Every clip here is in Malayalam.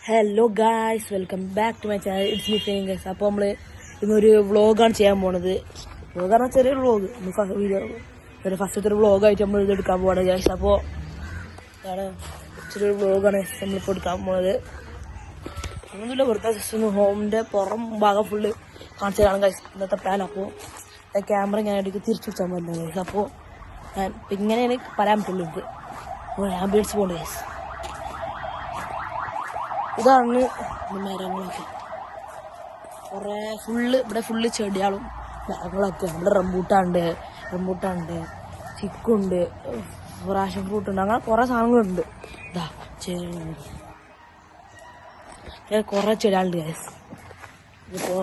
Hello guys, welcome back to my channel. It's me Fein guys. അപ്പോൾ നമ്മൾ ഇന്നൊരു വ്ളോഗാണ് ചെയ്യാൻ പോണത്. വ്ളോഗാണ് ചെറിയൊരു വ്ളോഗ്. വീഡിയോ ഫസ്റ്റത്തെ ഒരു വ്ളോഗായിട്ട് നമ്മൾ ഇതെടുക്കാൻ പോവാണ് ഗൈസ്. അപ്പോൾ ഇതാണ് ചെറിയൊരു വ്ളോഗാണ് നമ്മളിപ്പോൾ എടുക്കാൻ പോണത്. ഒന്നുമില്ല, വെറുതെ ജസ്റ്റ് ഒന്ന് ഹോമിൻ്റെ പുറം ഭാഗം ഫുള്ള് കാണിച്ചതാണ് ഗൈസ് ഇന്നത്തെ പ്ലാൻ. അപ്പോൾ ക്യാമറ ഞാൻ ഇടയ്ക്ക് തിരിച്ചു വെച്ചാൽ മതി ഗൈസ്. അപ്പോൾ ഞാൻ ഇങ്ങനെയാണ് പറയാൻ പറ്റുള്ളൂ എനിക്ക്. അപ്പോൾ ആംബിയൻസ് പോകണ്ട ഗൈസ്. ഇതാണ് മരങ്ങളൊക്കെ, കുറേ ഇവിടെ ഫുള്ള് ചെടികളും മരങ്ങളൊക്കെ. നമ്മുടെ റംബൂട്ടാണ്ട്, ചിക്കുണ്ട്, റാഷൻ ഫ്രൂട്ട് ഉണ്ട്, അങ്ങനെ കുറേ സാധനങ്ങളുണ്ട്. ഇതാ ചെടികളുണ്ട്, കുറേ ചെടികളുണ്ട് ഗൈസ്. ഇതിപ്പോൾ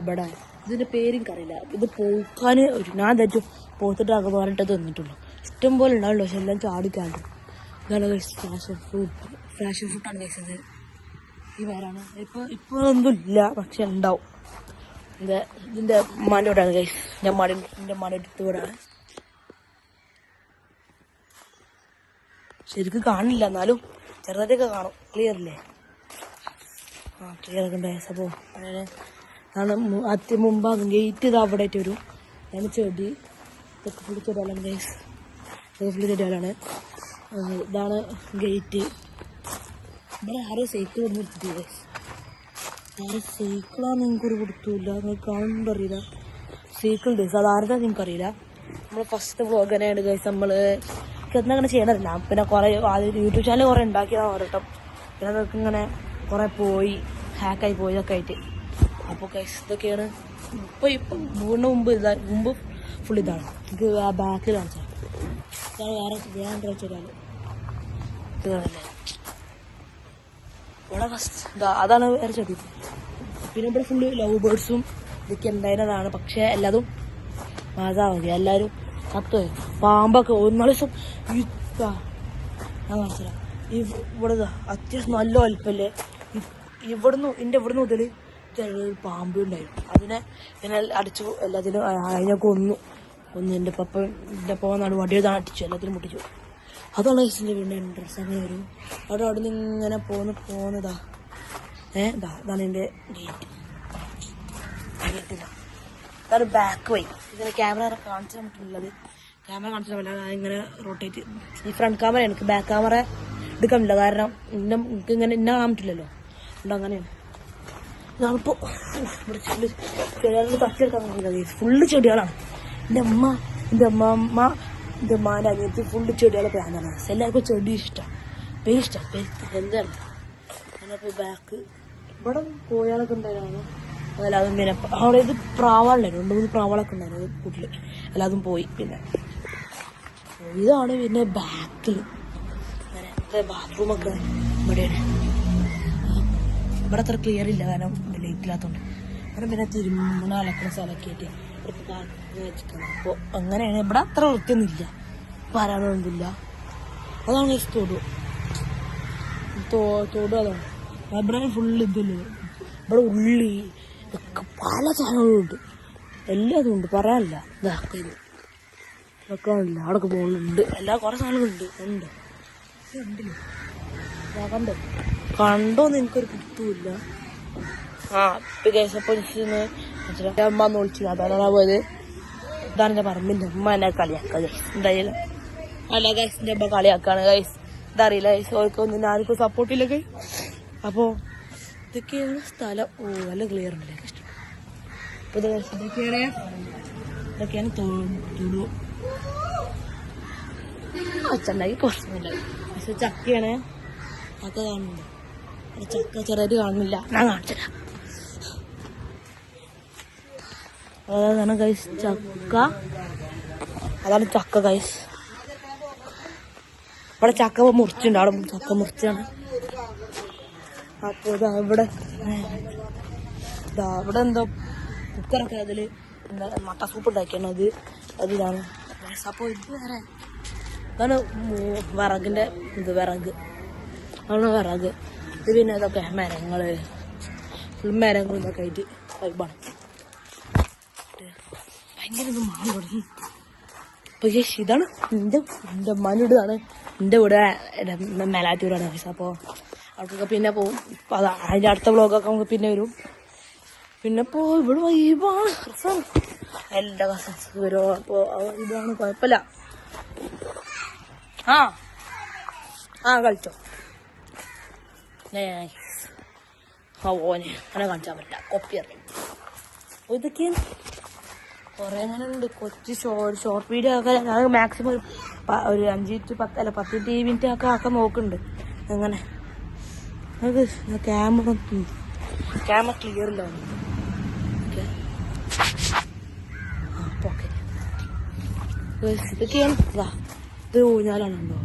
ഇവിടെ ഇതിൻ്റെ പേരെനിക്കറിയില്ല. ഇത് പൂക്കാൻ ഞാൻ തെറ്റും പോത്തിട്ട് അകമാറിട്ട് തന്നിട്ടുള്ളൂ. ഇഷ്ടം പോലെ ഉണ്ടാവുള്ളൂ, പക്ഷെ എല്ലാം ചാടിക്കാണ്ട്. ഇതാണ് ഗൈസ് ഫ്രാഷൻ ഫ്രൂട്ടാണ് കഴിച്ചത്. ഈ പേരാണ്. ഇപ്പോൾ ഒന്നുമില്ല, പക്ഷെ ഉണ്ടാവും. ഇതിൻ്റെ ഉമ്മാൻ്റെ ഗൈസ്. എൻ്റെ ഉമ്മാൻ്റെ അടുത്ത് വീടാണ്. ശരിക്കും കാണില്ല, എന്നാലും ചെറുതായിട്ടൊക്കെ കാണും. ക്ലിയർ ഇല്ലേ? ക്ലിയർ ഒക്കെ ഉണ്ട് ഗൈസ്. അപ്പോൾ അതാണ് മുമ്പാകും ഗേറ്റ്. ഇത് അവിടെ ആയിട്ട് വരും. ഞാൻ ചെടി ഇതൊക്കെ ഫുള്ള് ചെടികളാണ് ഗൈസ്. ഇതൊക്കെ ഫുള്ള് ചെടികളാണ്. ഇതാണ് ഗേറ്റ്. ഇവിടെ ആരും സൈക്കിൾ ഒന്നും എടുത്തിട്ടില്ല ഗൈസ്. ആരും സൈക്കിളാന്ന് നിങ്ങൾക്കൊരു കൊടുത്തില്ല, നിങ്ങൾക്ക് കാണുന്നുണ്ടോ അറിയില്ല. സൈക്കിൾ ഉണ്ട് ഗൈസ്, അതാരതാ നിങ്ങൾക്കറിയില്ല. നമ്മൾ ഫസ്റ്റ് വ്ളോഗ് തന്നെയാണ് ഗൈസ്. നമ്മൾ അങ്ങനെ ചെയ്യണമില്ല. പിന്നെ കുറേ യൂട്യൂബ് ചാനൽ കുറേ ഉണ്ടാക്കിയതാണ് ഓരോട്ടം. പിന്നെ അതൊക്കെ ഇങ്ങനെ കുറേ ഹാക്കായി പോയി ഇതൊക്കെ ആയിട്ട്. അപ്പോൾ ഗൈസ് ഇതൊക്കെയാണ്. ഇപ്പം മുമ്പ് ഫുൾ ഇതാണ്. എനിക്ക് ആ ബാക്കിൽ കാണിച്ചാൽ ഇതാണ്. വേറെ വെച്ചാൽ ഇത് കാണല്ലേ, ഇവിടെ ഫസ്റ്റ് അതാണ് വേറെ ചെടി. പിന്നെ ഇവിടെ ഫുള്ള് ലവ് ബേർഡ്സും ഇതൊക്കെ ഉണ്ടായിരുന്നതാണ്. പക്ഷെ എല്ലാതും മതി, എല്ലാവരും ചത്തുപോയി. പാമ്പൊക്കെ ഒരു ദിവസം ഞാൻ കാണിച്ചില്ല. ഇവിടെ അത്യാവശ്യം നല്ല വലിപ്പല്ലേ. ഇവിടുന്ന് മുതൽ പാമ്പ് ഉണ്ടായിരുന്നു. അതിനെ പിന്നെ അടിച്ചു, എല്ലാത്തിനും അതിനെ കൊന്നു. എൻ്റെ പപ്പ വടിയെഴുതാണ് അടിച്ചു, എല്ലാത്തിനും പൊട്ടിച്ചു. അതാണ് ഗൈസിൻ്റെ വീടിൻ്റെ എൻട്രൻസ്. അങ്ങനെ വരും. അവിടെ നിന്ന് ഇങ്ങനെ പോന്നതാ. ഇതാണ് എൻ്റെ ഗേറ്റ്. അതാണ് ബാക്ക് വഴി. ഇങ്ങനെ ക്യാമറ കാണിച്ചാൽ പറ്റുള്ളത്. ക്യാമറ കാണിച്ചാൽ പറ്റില്ല, ഇങ്ങനെ റൊട്ടേറ്റ്. ഈ ഫ്രണ്ട് ക്യാമറ എനിക്ക് ബാക്ക് ക്യാമറ എടുക്കാൻ പറ്റില്ല, കാരണം എനിക്ക് ഇങ്ങനെ ഇന്ന കാണാൻ പറ്റില്ലല്ലോ. അതുകൊണ്ട് അങ്ങനെയാണ്. ഞാനിപ്പോൾ ഇവിടെ ചെടികൾ തച്ചെടുക്കാൻ പറ്റില്ല. ഫുള്ള് ചെടികളാണ്. എൻ്റെ ഉമ്മാൻ്റെ അനിയത്തി ഫുള്ള് ചെടികളെ പ്രാന്താണ്. എല്ലാവർക്കും ചെടി ഇഷ്ടമാണ്, എന്താണ്. ഞാനപ്പോൾ ബാക്ക് ഇവിടെ കോഴികളൊക്കെ ഉണ്ടായിരുന്നു. അതെല്ലാതും പിന്നെ അവിടെ ഇത് പ്രാവാളുണ്ടായിരുന്നു, 2-3 പ്രാവാളൊക്കെ ഉണ്ടായിരുന്നു വീട്ടിൽ. എല്ലാതും പോയി. പിന്നെ ഇതാണ് പിന്നെ ബാക്കിൽ അങ്ങനെ ബാത്റൂമൊക്കെ ഇവിടെയാണ്. ഇവിടെ അത്ര ക്ലിയർ ഇല്ല, കാരണം ലൈറ്റ് ഇല്ലാത്തതുകൊണ്ട്. അങ്ങനെ പിന്നെ തിരുമണ അലക്കുന്ന സ്ഥലമൊക്കെ ആയിട്ട് വെച്ചിട്ടുണ്ട്. അപ്പോൾ അങ്ങനെയാണ്. ഇവിടെ അത്ര വൃത്തിയൊന്നുമില്ല, പറയാനൊന്നുമില്ല. അതാണ് തോട് അതാണ്. ഇവിടെ ഫുള്ള് ഇതല്ലേ. ഇവിടെ ഉള്ളി ഒക്കെ പല സാധനങ്ങളും ഉണ്ട്, എല്ലാതും ഉണ്ട്, പറയാനില്ല. ഇതൊക്കെ ഇല്ല. അവിടെയൊക്കെ പോകുന്നുണ്ട്, കുറേ സാധനങ്ങളുണ്ട്. ഉണ്ടല്ലോ, കണ്ടോന്ന് എനിക്കൊരു കിട്ടുമില്ല. അപ്പോൾ അമ്മ എന്ന് വിളിച്ചു. അതാണ് പോയത്. ഇതാണ് എൻ്റെ പറമ്പിൻ്റെ. അമ്മ എന്നെ കളിയാക്കുക എന്തായാലും. അല്ല ഗൈസ്, എൻ്റെ അമ്മ കളിയാക്കാണ് ഗൈസ്. ഇതറിയില്ല ഗൈസ്, ഓർക്കൊന്നും ആർക്കും സപ്പോർട്ടില്ല ഗൈസ്. അപ്പോൾ ഇതൊക്കെയാണ് സ്ഥലം. നല്ല ക്ലിയർ ഉണ്ട്, എനിക്ക് ഇഷ്ടം. അപ്പോൾ ഇതൊക്കെയാണ് തൊടു. അച്ഛണ്ടാക്കി കുറച്ചൊന്നുമില്ല. പക്ഷെ ചക്കയാണ്, ചക്ക കാണുന്നുണ്ട്. ചക്ക ചെറുതായിട്ട് കാണുന്നില്ല, ഞാൻ കാണിച്ചില്ല. അതാണ് ഗൈസ് ചക്ക. അതാണ് ചക്ക ഗൈസ്. ഇവിടെ ചക്ക മുറിച്ചുണ്ട്, അവിടെ ചക്ക മുറിച്ചാണ്. അപ്പോൾ ഇവിടെ എന്തോ കുക്കറൊക്കെ അതിൽ മട്ട സൂപ്പ് ഉണ്ടാക്കിയാണ്. അതിലാണ്. അപ്പോൾ ഇത് വേറെ ഇതാണ് വിറകിൻ്റെ വിറക്. ഇത് പിന്നെ ഇതൊക്കെ മരങ്ങൾ ഇതൊക്കെ ആയിട്ട് വൈബാണ്. ഭയങ്കര ഇത് മണം തുടങ്ങി. അപ്പോൾ ഇതാണ് എൻ്റെ ഉമ്മാൻ്റെ വീടാണ്. എൻ്റെ വീട് മേലാറ്റൂരാണ്. അപ്പോൾ അവിടേക്ക് പിന്നെ പോവും. അതിൻ്റെ അടുത്ത വ്ളോഗൊക്കെ നമുക്ക് പിന്നെ വരും. പിന്നെ ഇപ്പോൾ ഇവിടെ വൈബാണ്, രസമാണ്. എല്ലാ കസിൻസ് വരുമോ, അപ്പോൾ ഇതാണ്, കുഴപ്പമില്ല. കളിച്ചോ. ഓനെ അങ്ങനെ കാണിച്ചാൽ പറ്റില്ല, കോപ്പി അറിയാം. ഇതൊക്കെയാണ് കുറേ അങ്ങനെ ഉണ്ട്. കൊച്ചു ഷോർട്ട് വീഡിയോ ഒക്കെ ഞാൻ മാക്സിമം ഒരു 5 to 10 അല്ല 10 മിനിറ്റ് ഒക്കെ ആക്കാൻ നോക്കുന്നുണ്ട്. അങ്ങനെ നമുക്ക് ക്യാമറ ക്ലിയർ ഇല്ല. Okay, okay. ഇതൊക്കെയാണ്. ഇത് ഊഞ്ഞാലാണുണ്ടോ?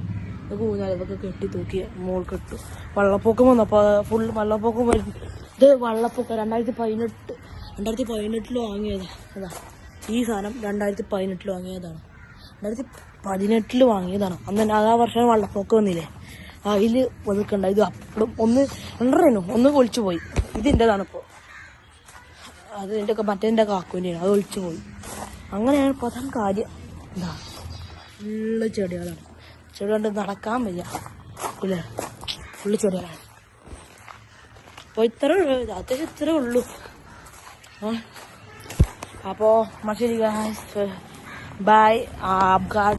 ഇതൊക്കെ ഊഞ്ഞാൽ, ഇതൊക്കെ കെട്ടി തൂക്കി മോൾ കെട്ടു. വെള്ളപ്പൊക്കം വന്നപ്പോൾ ഫുൾ വെള്ളപ്പൊക്കം വരും. ഇത് വെള്ളപ്പൊക്കം 2018 വാങ്ങിയതാ. അതാ ഈ സാധനം 2018 വാങ്ങിയതാണ്. 2018 വാങ്ങിയതാണ്. അന്ന് ആ വർഷം വെള്ളപ്പൊക്കം വന്നില്ലേ, അതിൽ ഒതുക്കണ്ട. ഇത് അപ്പഴും ഒന്ന് ഒളിച്ചു പോയി. ഇതിൻ്റെതാണ് ഇപ്പോൾ. അത് എൻ്റെ മറ്റേൻ്റെ കാക്കുവിൻ്റെയാണ്, അത് ഒളിച്ചു പോയി. അങ്ങനെയാണ് ഇപ്പോൾ അതാണ് കാര്യം. എന്താ ഫുള്ള് ചെടികളാണ്. ചെടി കൊണ്ട് നടക്കാൻ വയ്യ ഇല്ലേ, ഫുള്ള് ചെടികളാണ്. അപ്പോൾ അത്യാവശ്യം ഇത്രേ ഉള്ളൂ. അപ്പോൾ ശരി ഗായ്സ്, ബൈ.